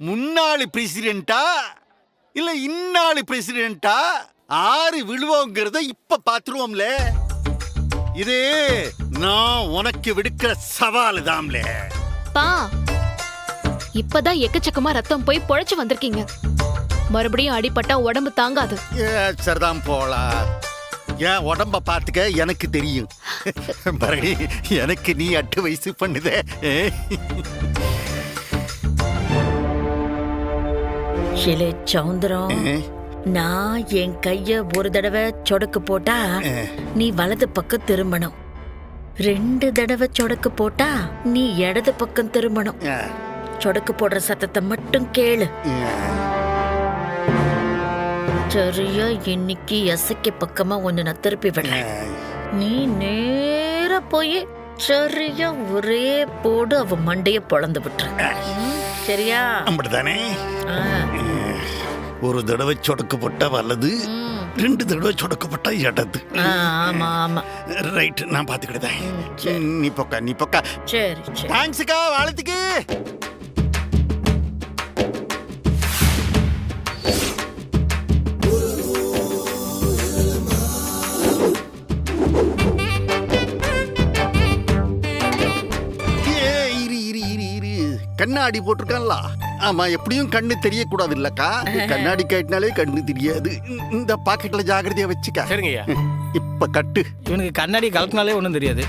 முன்னாள் பிரசிடென்ட்டா இல்ல இந்நாள் பிரசிடென்ட்டா ஆறு விழுவோங்கிறத இப்ப பாத்துருவோம்ல. இது நான் உனக்கு விடுக்கிற சவால் தான்ல. பா, இப்பதான் எக்கச்சக்கமா ரத்தம் போய் பொழைச்சு வந்திருக்கீங்க. மறுபடியும் அடிபட்டா உடம்பு தாங்காது. சரிதான் போலா. என் உடம்ப பாத்துக்க எனக்கு தெரியும். பரணி, எனக்கு நீ அட்டு வயசு பண்ணுத. சௌந்தரம், நான் என் கைய ஒரு தடவை சொடக்கு போட்டா நீ வலது பக்கம் திரும்பணும். 2 தடவை சொடக்கு போட்டா நீ இடது பக்கம் திரும்பணும். சொடக்கு போடுற சத்தத்தை மட்டும் கேளு. சரியா இன்னைக்கு எசைக்கு பக்கமா ஒன்னு நான் திருப்பி விடுறேன். நீ நேரா போய் சரியா ஒரே போடு அவ மண்டைய பொளந்து விட்டுற. சரியா? அப்படித்தானே. ஒரு தடவை சொடக்கு போட்டா வலது, 2 தடவை சொடக்கு போட்டா இடது. ஆமா ஆமா, ரைட். நான் பாத்துக்கிட்டேன். நீ பொக்கா. சரி சரி. தேங்க்ஸ்க்கா வாழ்த்துக்கு. கண்ணாடி போட்டிருக்கான்ல. ஆமா, எப்படியும் கண்ணு தெரியக்கூடாது இல்லக்கா. கண்ணாடி கேட்டினாலே கண்ணு தெரியாது. இந்த பாக்கெட்ல ஜாகிரதையா வச்சுக்க. சரிங்கய்யா. இப்ப கட்டு. இவனுக்கு கண்ணாடி கலக்கினாலே ஒன்றும் தெரியாது.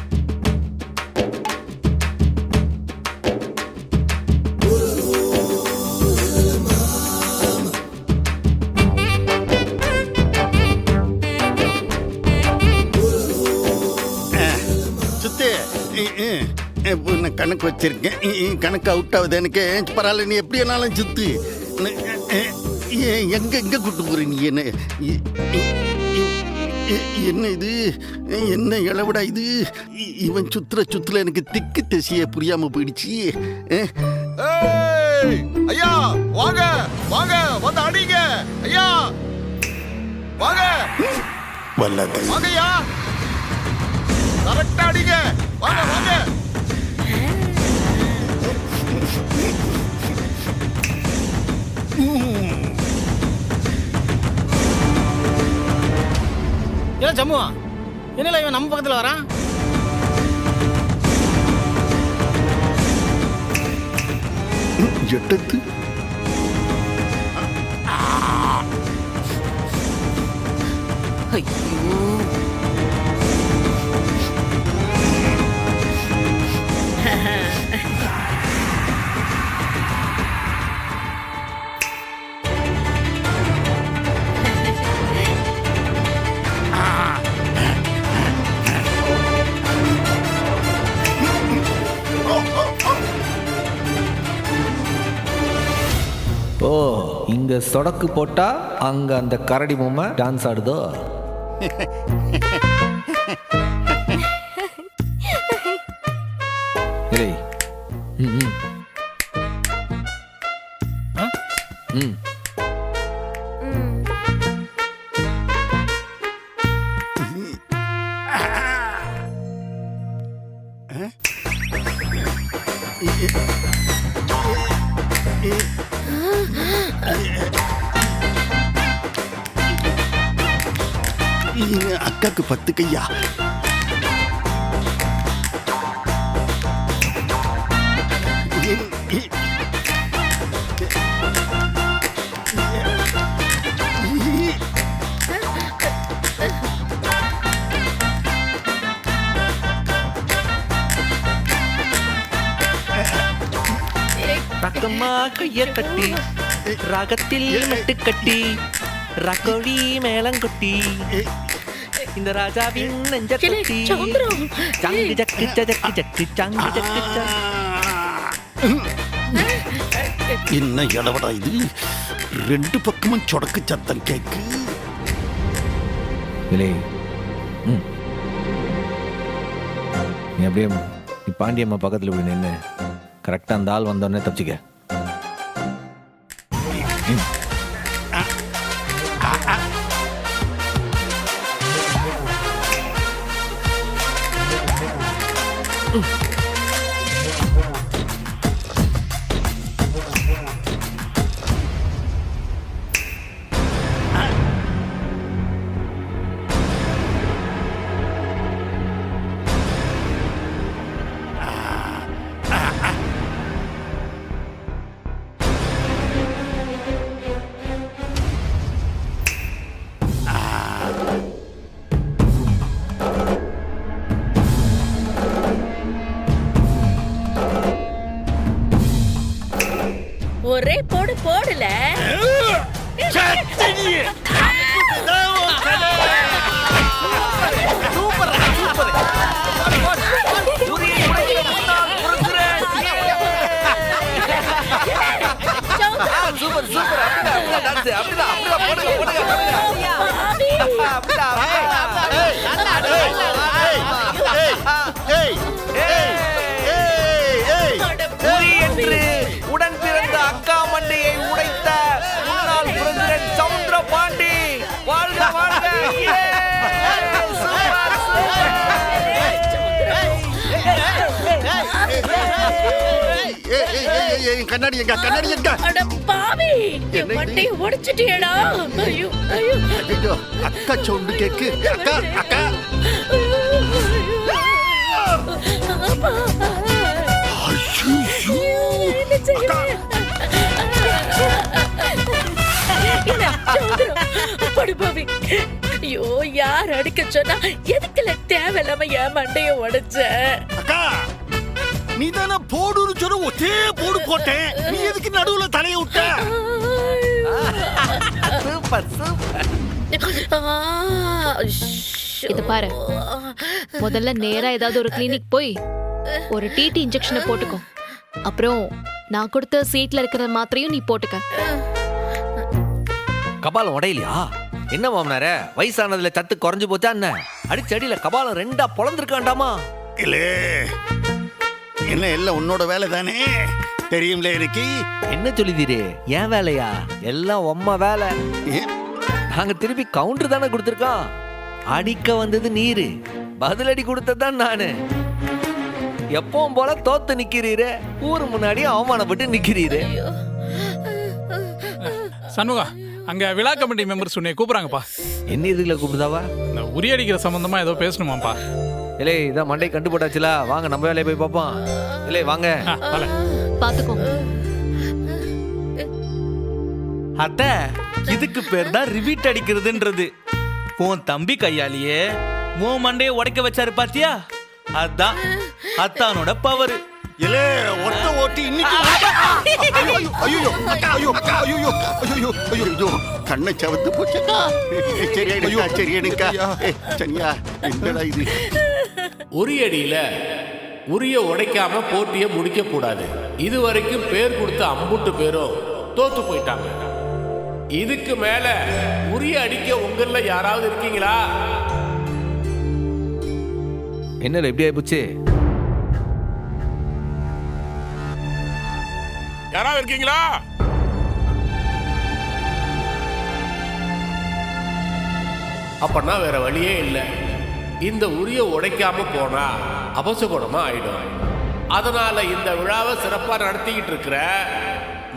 சுத்து நான் கணக்கு வச்சிருக்கேன். கணக்கு அவுட் ஆகுது எனக்கு. பரவாயில்ல, நீ எப்படி என்னாலும் சுத்து. எங்க எங்க கூட்டு போற நீ? என்ன இது? என்ன இளவிடா இது? இவன் சுத்துல எனக்கு திக்கு திசைய புரியாம போயிடுச்சு. ஐயா வாங்க வாங்க, வந்து அடிங்க ஐயா. வாங்க வல்லாத வாங்கய்யா, கரெக்டா அடிங்க. வாங்க வாங்க. ஏன் ஜம்முவா, என்னல இவன் நம்ம பக்கத்துல வரான்? எட்டத்து ஓ, இங்க சொடக்கு போட்டா அங்க அந்த கரடி பொம்மை டான்ஸ் ஆடுதோ? ஏய், அக்காக்கு 10 கையா. ரக்கம்மா கைய கட்டி ராகத்தில் மெட்டு கட்டி ரக்கோடி மேலங்கொட்டி இந்த ராஜாவின் நெஞ்ச கட்டி சங்கு ஜக்கு ஜக்கு ஜக்கு சங்கு ஜக்கு என்ன இளவடா இது? 2 பக்கமும் சொடக்கு சத்தம் கேக்கு. இல்லை, நீ அப்படியே நீ பாண்டியம்மா பக்கத்தில் இப்படி நின்று கரெக்டாக அந்த ஆள் வந்தோடனே தப்பிச்சிக்க. ஒரே போடு போடல. Super super. அப்படிதான் டான்ஸ். அப்படிதான் போடுங்க போடுங்க புரி என்று உடன் பிறந்த அக்கா மண்டையை உடைத்த முன்னாள் பிரசிடென்ட் சவுந்தரபாண்டி வாழ்க வாழ்க. கண்ணாடி எங்க, கண்ணாடி எங்க? அட பாவி, என் மண்டையை உடைச்சிட்டியேடா. ஐயோ ஐயோ ஐயோ, அக்கா சவுண்டு கேக்கு. அக்கா அக்கா. படுபாவி, ஐயோ யார் அடிக்க சொன்னா எதுக்குல தேவையில்லாம என் மண்டைய உடைச்ச? அக்கா, நீ தானே போடுன்னு சொன்ன ஒத்தே போடு போட்டேன். நீ எதுக்கு நடுவுல தலைய விட்ட? Super super. இது பாரு, முதல்ல நேரா ஏதாவது ஒரு கிளினிக் போய் ஒரு டிடி இன்ஜெக்ஷனை போட்டுக்கோ. அப்புறம் நான் கொடுத்த சீட்ல இருக்கிற மாத்திரையும் நீ போட்டுக்க. கபாலம் உடையலையா? என்ன மாமனாரே, வயசானதுல சத்து குறைஞ்சு போச்சா என்ன? அடிச்சடியில கபாலம் ரெண்டா பொளந்திருக்காண்டாமா? இல்ல, என்ன எல்லாம் உன்னோட வேலை தானே தெரியும்ல எனக்கு. என்ன சொல்லிதீரு? ஏன் வேலையா? எல்லாம் உம்மா வேலை. நாங்க திருப்பி கவுண்டர் தானே கொடுத்துருக்கோம். அடிக்க வந்தது நீரு, பதிலடி கொடுத்ததான் நானு. எப்பவும் போல தோத்து நிக்கிறீரு, ஊரு முன்னாடி அவமானப்பட்டு நிக்கிறீரு. சண்முகா, அங்க விழா கமிட்டி மெம்பர்ஸ் உன்னை கூப்பிடுறாங்கப்பா. என்ன இதுல கூப்பிடுதாவா? இந்த உரி அடிக்கிற சம்பந்தமா ஏதோ பேசணுமாப்பா. இல்லை, இதான் மண்டை கண்டு போட்டாச்சுல, வாங்க நம்ம வேலையை போய் பார்ப்போம். இல்லை வாங்க. பாத்துக்கோ. அத்தை, இதுக்கு பேர் தான் ரிவீட் அடிக்கிறதுன்றது. உன் தம்பி கையாலேயே உன் மண்டையை உடைக்க வச்சாரு பாத்தியா? அதான் அத்தானோட பவர். இல்ல, ஒட்ட ஓட்டி இன்னைக்கு. ஐயோ அக்கா, ஐயோ அக்கா, ஐயோ ஐயோ ஐயோ, கண்ணை சவந்து போச்சக்கா. சரி எடுக்கா, சரி எடுக்கா. சரியா, என்னடா இது? உரியடியில உரிய உடைக்காம போட்டிய முடிக்க கூடாது. இதுவரைக்கும் பேர் கொடுத்த அம்புட்டு பேரும் தோத்து போயிட்டாங்க. இதுக்கு மேல உரிய அடிக்க உங்கள யாராவது இருக்கீங்களா? என்ன எப்படி ஆயிப்போச்சு? யாராவது இருக்கீங்களா? அப்பனா வேற வழியே இல்லை. இந்த உரிய உடைக்காம போனா அபசகுணமா ஆயிடும். அதனால இந்த விழாவை சிறப்பா நடத்திக்கிட்டு இருக்கிற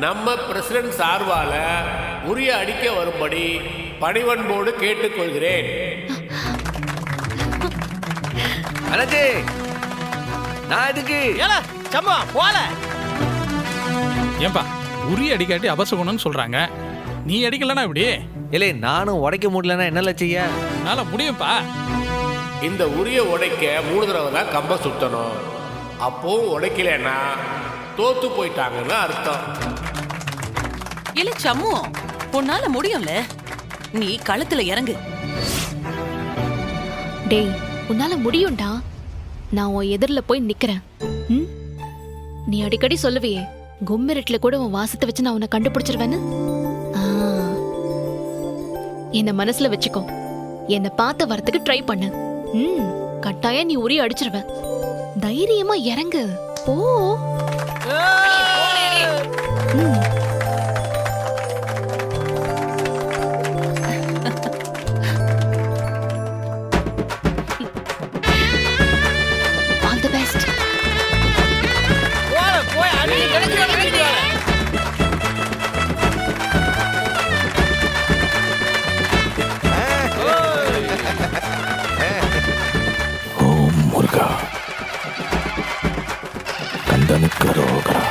நம்ம பிரசிடென்ட் சார்பால உரிய அடிக்க வரும்படி பணிவன்போடு கேட்டுக்கொள்கிறேன். அனஜி, நான் எதுக்கு? சம்மா போல. ஏன்பா உரி அடிக்காட்டி அபசகுணம்னு சொல்றாங்க, நீ அடிக்கலன்னா இப்படி? இல்லை, நானும் உடைக்க முடியலன்னா என்னல செய்ய? என்னால முடியும்பா. இந்த உரிய உடைக்க 3 தடவை தான் கம்ப சுத்தணும். அப்போ உடைக்கலன்னா தோத்து போயிட்டாங்கன்னு அர்த்தம். இல்ல சம்மு, உன்னால முடியும்ல, நீ களத்துல இறங்கு. டேய், உன்னால முடியும்டா. நான் உன் எதிரில போய் நிக்கிறேன். நீ அடிக்கடி சொல்லுவியே, கும்மிரட்ல கூட உன் வாசத்தை வச்சு நான் உன்னை கண்டுபிடிச்சிருவேன்னு. என்ன மனசுல வச்சுக்கோ. என்ன பார்த்த வரத்துக்கு ட்ரை பண்ணு. கட்டாயம் நீ உரி அடிச்சிருவ. தைரியமா இறங்கு போ. All the best. போய் அடி ஓம் முருகா, கந்தனுக்கு ரோகரா.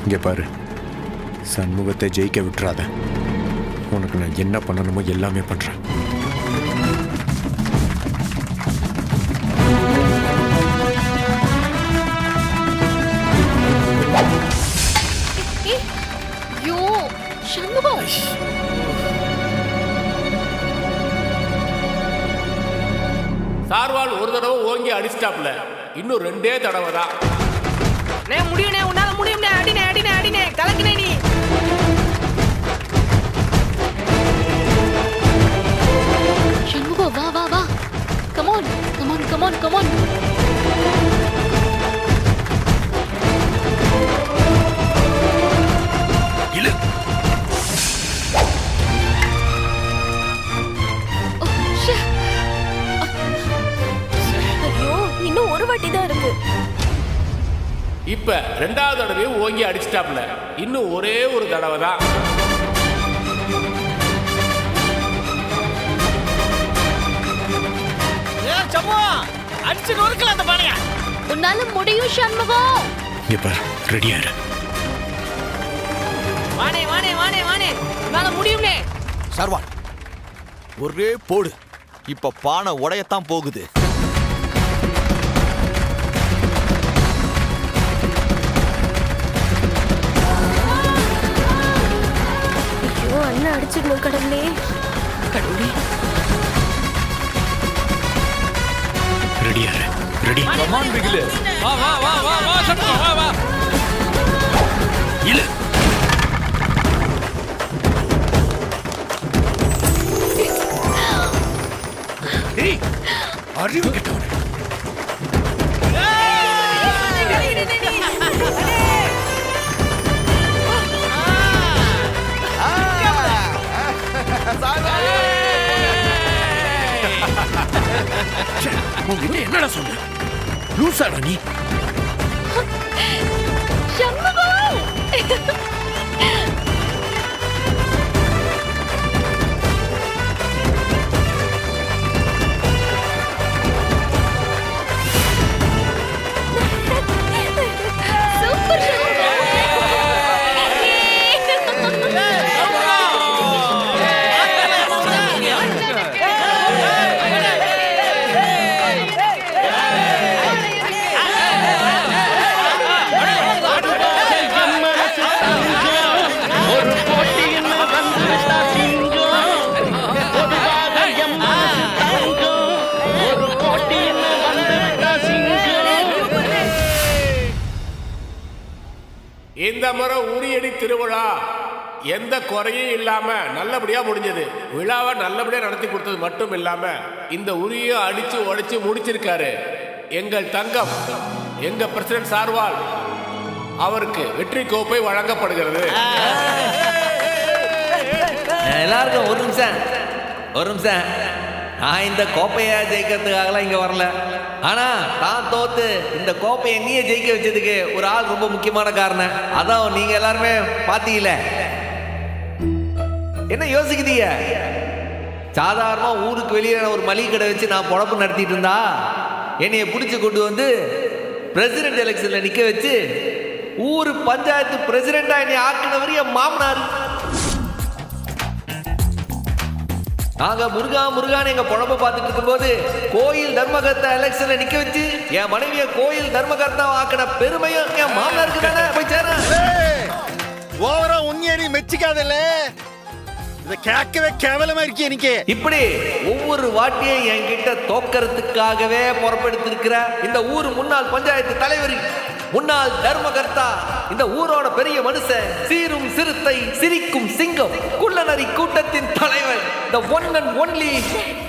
இங்கே பாரு, சண்முகத்தை ஜெயிக்க விட்டுறாத. உனக்கு நான் என்ன பண்ணணுமோ எல்லாமே பண்றேன். ஐயோ சண்முகம், சார்வால் ஒரு தடவை ஓங்கி அடிச்சிட்டாப்ல, இன்னும் 2 தடவை தான். முடியுனே, உன்னால முடியும்னே. அடினே அடினே அடினே, கலக்கினே நீ. சண்முகம் வா வா வா, கமான் கமான் கமான் கமான். இல்ல ஐயோ, இன்னும் ஒரு வாட்டி தான் இருக்கு. இப்ப 2வது தடவையும் ஓங்கி அடிச்சிட்டாப்ல, இன்னும் ஒரே ஒரு தடவை தான். சம்முவா, அடிச்சு நொறுக்கல அந்த பானைய. உன்னால முடியும் சண்முகம். இங்கே பாரு, ரெடியா இரு. வானே வானே வானே வானே, உன்னால முடியும்னே. சர்வான், ஒரே போடு. இப்ப பானை உடையத்தான் போகுது. ஐயோ அண்ணா அடிச்சிடணும் கடவுளே. கடவுளே, ரெடியா இரு. ரெடி. கமான் பிகிலு, வா வா வா வா வா சண்முகம் வா வா. இல்ல ஏய், அறிவு கெட்டவனே. உங்ககிட்ட என்னடா சொன்ன? லூசாடா நீ? சண்முகம் சூப்பர் இந்த முறை உரியடி திருவிழா எந்த குறையும் இல்லாம நல்லபடியா முடிஞ்சது. விழாவை நல்லபடியா நடத்தி கொடுத்தது மட்டும் இல்லாம இந்த உரிய அடிச்சு உடைச்சு முடிச்சிருக்காரு எங்கள் தங்கம், எங்க பிரசிடென்ட் சார்வால். அவருக்கு வெற்றி கோப்பை வழங்கப்படுகிறது. எல்லாருக்கும் ஒரு நிமிஷம். நான் இந்த கோப்பையை ஜெயிக்கிறதுக்காகலாம் இங்க வரல. ஆனா நான் தோத்து இந்த கோப்பையை நீயே ஜெயிக்க வச்சதுக்கு ஒரு ஆள் ரொம்ப முக்கியமான காரணம். அதான் நீங்க எல்லாருமே பாத்தீங்களே. என்ன யோசிக்கிறீங்க? சாதாரணமா ஊருக்கு வெளியே ஒரு மளிகை கடை வச்சு நான் பொழப்பு நடத்திட்டு இருந்தா என்னைய பிடிச்சி கொண்டு வந்து பிரசிடென்ட் எலெக்ஷன்ல நிக்க வச்சு ஊரு பஞ்சாயத்து பிரசிடென்டா என்னை ஆக்கினவர் என் மாமனார். நாங்க முருகான்னு எங்க பொழப்ப பார்த்துட்டு இருக்கும்போது கோயில் தர்மகர்த்தா எலெக்ஷன்ல நிக்க வச்சு என் மனைவிய கோயில் தர்மகர்த்தா ஆக்கின பெருமையும் என் மாமனாருக்கு தானே போய் சேர. ஓவரா உன்னியடி மெச்சிக்காதல்ல, இத கேட்கவே கேவலமா இருக்கு எனக்கு. இப்படி ஒவ்வொரு வாட்டியும் என்கிட்ட தோக்கறதுக்காகவே பொறுப்பெடுத்திருக்கிற இந்த ஊர் முன்னாள் பஞ்சாயத்து தலைவர், முன்னாள் தர்மகர்த்தா, இந்த ஊரோட பெரிய மனுஷன், சீரும் சிறுத்தை சிரிக்கும் சிங்கம், குள்ளநரி கூட்டத்தின் தலைவர், the one and only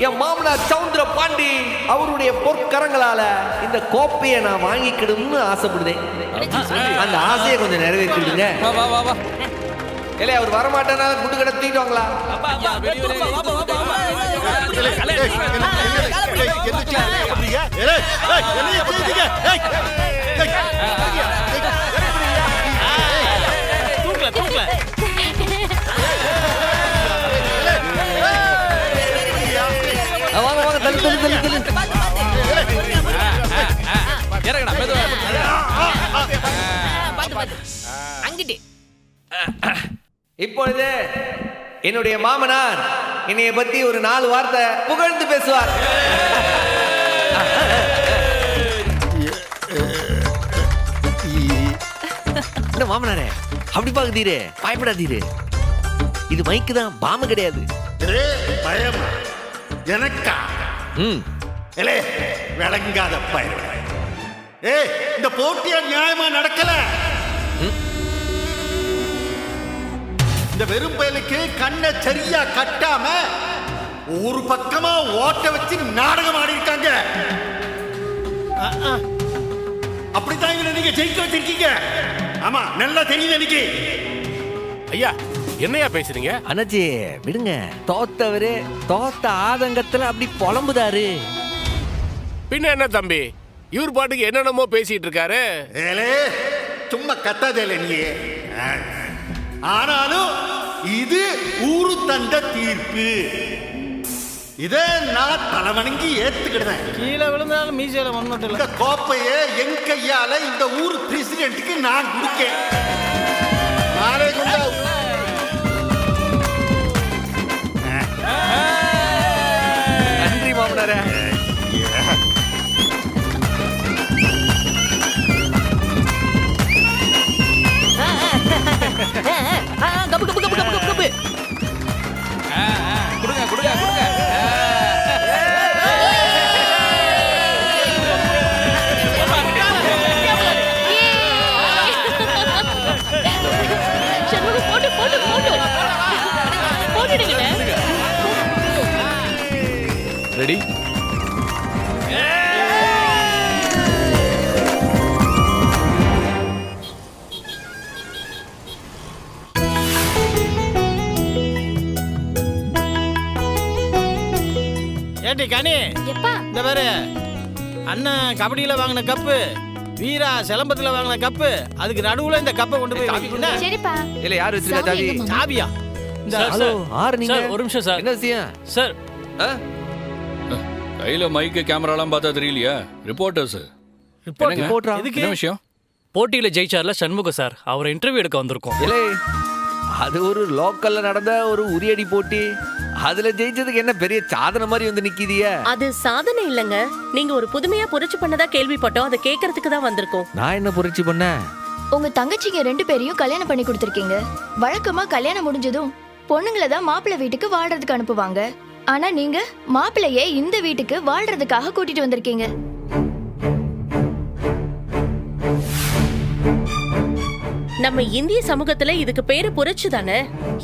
என் மாமனார் சவுந்தர பாண்டி அவருடைய பொற்கரங்களால இந்த கோப்பையை நான் வாங்கிக்கிடும்னு ஆசைப்படுதேன். அந்த ஆசையை கொஞ்சம் நிறைவேற்றிடுங்க. இல்ல அவர் வரமாட்டேன்னா குண்டு கடை தூக்கிடுவாங்களா? வாங்க வாங்க, தள்ளு தள்ளு தள்ளு தள்ளு. அங்கிட்டு இப்பொழுது என்னுடைய மாமனார் என்னைய பத்தி ஒரு 4 வார்த்தை புகழ்ந்து பேசுவார். என்ன மாமனாரே அப்படி பாக்குதீரு? பயப்படாதீரு, இது மைக்கு தான், பாம்பு கிடையாது. பயம் எனக்கா? ஏலே விளங்காத பயம். இந்த போட்டியா நியாயமா நடக்கல. இந்த வெறும் பயலுக்கு கண்ணை சரியா கட்டாம ஒரு பக்கமா ஓட்ட வச்சு நாடகம் ஆடி இருக்காங்க. அப்படித்தான் இவனை நீங்க ஜெயிக்க வச்சிருக்கீங்க. ஆமா, நல்லா தெரியுது எனக்கு. ஐயா என்னையா பேசுறீங்க? அண்ணாச்சி விடுங்க, தோத்தவரு தோத்த ஆதங்கத்துல அப்படி புலம்புதாரு. பின்ன என்ன தம்பி, இவர் பாட்டுக்கு என்னென்னமோ பேசிட்டு இருக்காரு. சும்மா கத்தாதேல நீ. ஆனாலும் இது ஊரு தந்த தீர்ப்பு. இதை நான் தலைவணங்கி ஏத்துக்கிடுறேன். கீழே விழுந்தாலும் மீசையில மண்ணோட்டல. இந்த கோப்பையை என் கையால இந்த ஊர் பிரசிடென்ட்டுக்கு நான் கொடுக்கேன். நாளை கொண்டா நன்றி மாமனாரே. Cup cup cup cup cup கொடுங்க கொடுங்க கொடுங்க. போட்டு போட்டு போட்டு போட்டுடுங்க. ரெடி? ஏண்டி கனி, இந்த பாரு, அண்ணன் கபடியில வாங்கின கப்பு, வீரா சிலம்பத்துல வாங்கின கப்பு, அதுக்கு நடுவுல இந்த கப்பை கொண்டு போய் வைக்கணும். சரிப்பா. இல்ல யார் வச்சிருக்கா சாவி? சாவியா? ஹலோ ஆறு நீங்க. ஒரு நிமிஷம் சார். என்ன விஷயம் சார்? கையில மைக்கு கேமராலாம் பார்த்தா தெரியலையா? ரிப்போர்ட்டர்ஸ். ரிப்போர்ட்டரா? என்ன விஷயம்? போட்டியில ஜெயிச்சார்ல சண்முக சார், அவரை இன்டர்வியூ எடுக்க வந்திருக்கோம். இல்லை, அது ஒரு லோக்கல்ல நடந்த ஒரு உரியடி போட்டி. அதுல ஜெயிச்சதுக்கு என்ன பெரிய சாதனை மாதிரி வந்து நிக்கிதியா? அது சாதனை இல்லங்க, நீங்க ஒரு புதுமையா புரட்சி பண்ணதா கேள்விப்பட்டோம், அதை கேட்கறதுக்கு தான் வந்திருக்கோம். நான் என்ன புரட்சி பண்ணேன்? உங்க தங்கச்சிங்க 2 பேரையும் கல்யாணம் பண்ணி கொடுத்திருக்கீங்க. வழக்கமா கல்யாணம் முடிஞ்சதும் பொண்ணுங்களை தான் மாப்பிள்ளை வீட்டுக்கு வாழ்றதுக்கு அனுப்புவாங்க. ஆனா நீங்க மாப்பிள்ளையே இந்த வீட்டுக்கு வாழ்றதுக்காக கூட்டிட்டு வந்திருக்கீங்க. நம்ம இந்திய சமூகத்துல இதுக்கு பேரு புரட்சி தானே.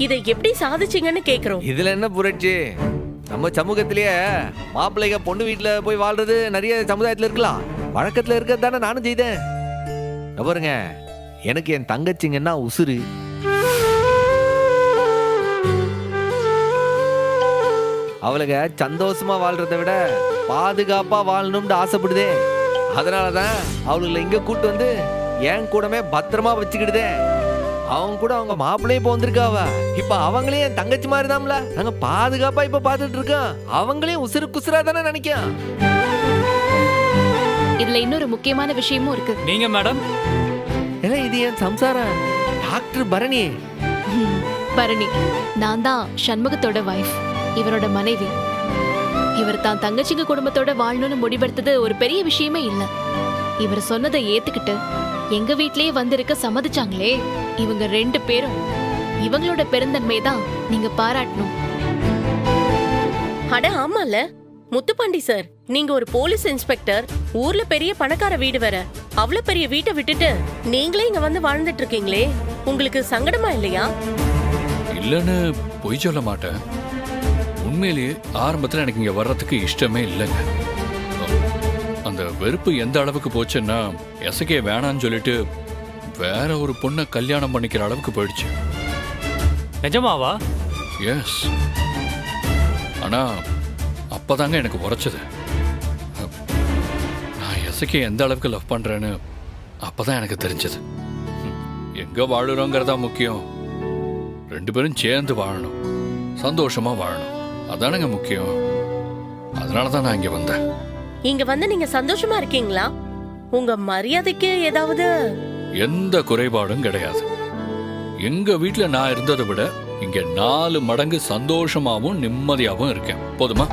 இதை எப்படி சாதிச்சீங்கன்னு கேக்குறோம். இதுல என்ன புரட்சி? நம்ம சமூகத்திலேயே மாப்பிள்ளைங்க பொண்ணு வீட்டுல போய் வாழ்றது நிறைய சமுதாயத்துல இருக்கலாம். வழக்கத்துல இருக்கிறது தானே நானும் செய்தேன். பாருங்க, எனக்கு என் தங்கச்சிங்கன்னா உசுறு. அவளுங்க சந்தோஷமா வாழ்றதை விட பாதுகாப்பா வாழணும்னு ஆசைப்படுதே. அதனாலதான் அவளுங்களை இங்க கூட்டு வந்து என் கூடமே பத்திரமா வச்சுக்கிடுதே. அவங்க கூட அவங்க மாப்பிள்ளையே இப்போ வந்திருக்காவ. இப்ப அவங்களே என் தங்கச்சி மாதிரி தான்ல. நாங்க பாதுகாப்பா இப்ப பாத்துட்டு இருக்கோம். அவங்களையும் உசுறு குசுரா தானே நினைக்கும். இதுல இன்னொரு முக்கியமான விஷயமும் இருக்கு. நீங்க மேடம்? ஏன்னா இது என் சம்சாரம், டாக்டர் பரணி. பரணி, நான் தான் சண்முகத்தோட வைஃப், இவரோட மனைவி. இவர் தான் தங்கச்சிங்க குடும்பத்தோட வாழணும்னு முடிவெடுத்தது ஒரு பெரிய விஷயமே இல்ல. இவர் சொன்னதை ஏத்துக்கிட்டு எங்க வீட்லயே வந்திருக்க சம்மதிச்சாங்களே, இவங்க 2 பேரும். இவங்களோட பெருந்தன்மை தான் நீங்க பாராட்டணும். அட ஆமால முத்துப்பாண்டி சார், நீங்க ஒரு போலீஸ் இன்ஸ்பெக்டர், ஊர்ல பெரிய பணக்கார வீடு வேற. அவ்வளவு பெரிய வீட்டை விட்டுட்டு நீங்களே இங்க வந்து வாழ்ந்துட்டு இருக்கீங்களே, உங்களுக்கு சங்கடமா இல்லையா? இல்லன்னு பொய் சொல்ல மாட்டேன். உண்மையிலேயே ஆரம்பத்துல எனக்கு இங்க வர்றதுக்கு இஷ்டமே இல்லைங்க. அந்த வெறுப்பு எந்த அளவுக்கு போச்சுன்னா, எசக்கே வேணான்னு சொல்லிட்டு வேற ஒரு பொண்ணை கல்யாணம் பண்ணிக்கிற அளவுக்கு போயிடுச்சு. நிஜமாவா? எஸ். ஆனா அப்பதாங்க எனக்கு உரைச்சது. நான் எசக்கே எந்த அளவுக்கு லவ் பண்றேன்னு அப்பதான் எனக்கு தெரிஞ்சது. எங்க வாழுறோங்கிறதா முக்கியம். 2 பேரும் சேர்ந்து வாழணும், சந்தோஷமா வாழணும், அதானுங்க முக்கியம். அதனாலதான் நான் இங்க வந்தேன். இங்க வந்து நீங்க சந்தோஷமா இருக்கீங்களா? உங்க மரியாதைக்கு ஏதாவது? எந்த குறைபாடும் கிடையாது. எங்க வீட்டுல நான் இருந்ததை விட இங்க 4 மடங்கு சந்தோஷமாவும் நிம்மதியாவும் இருக்கேன். போதுமா?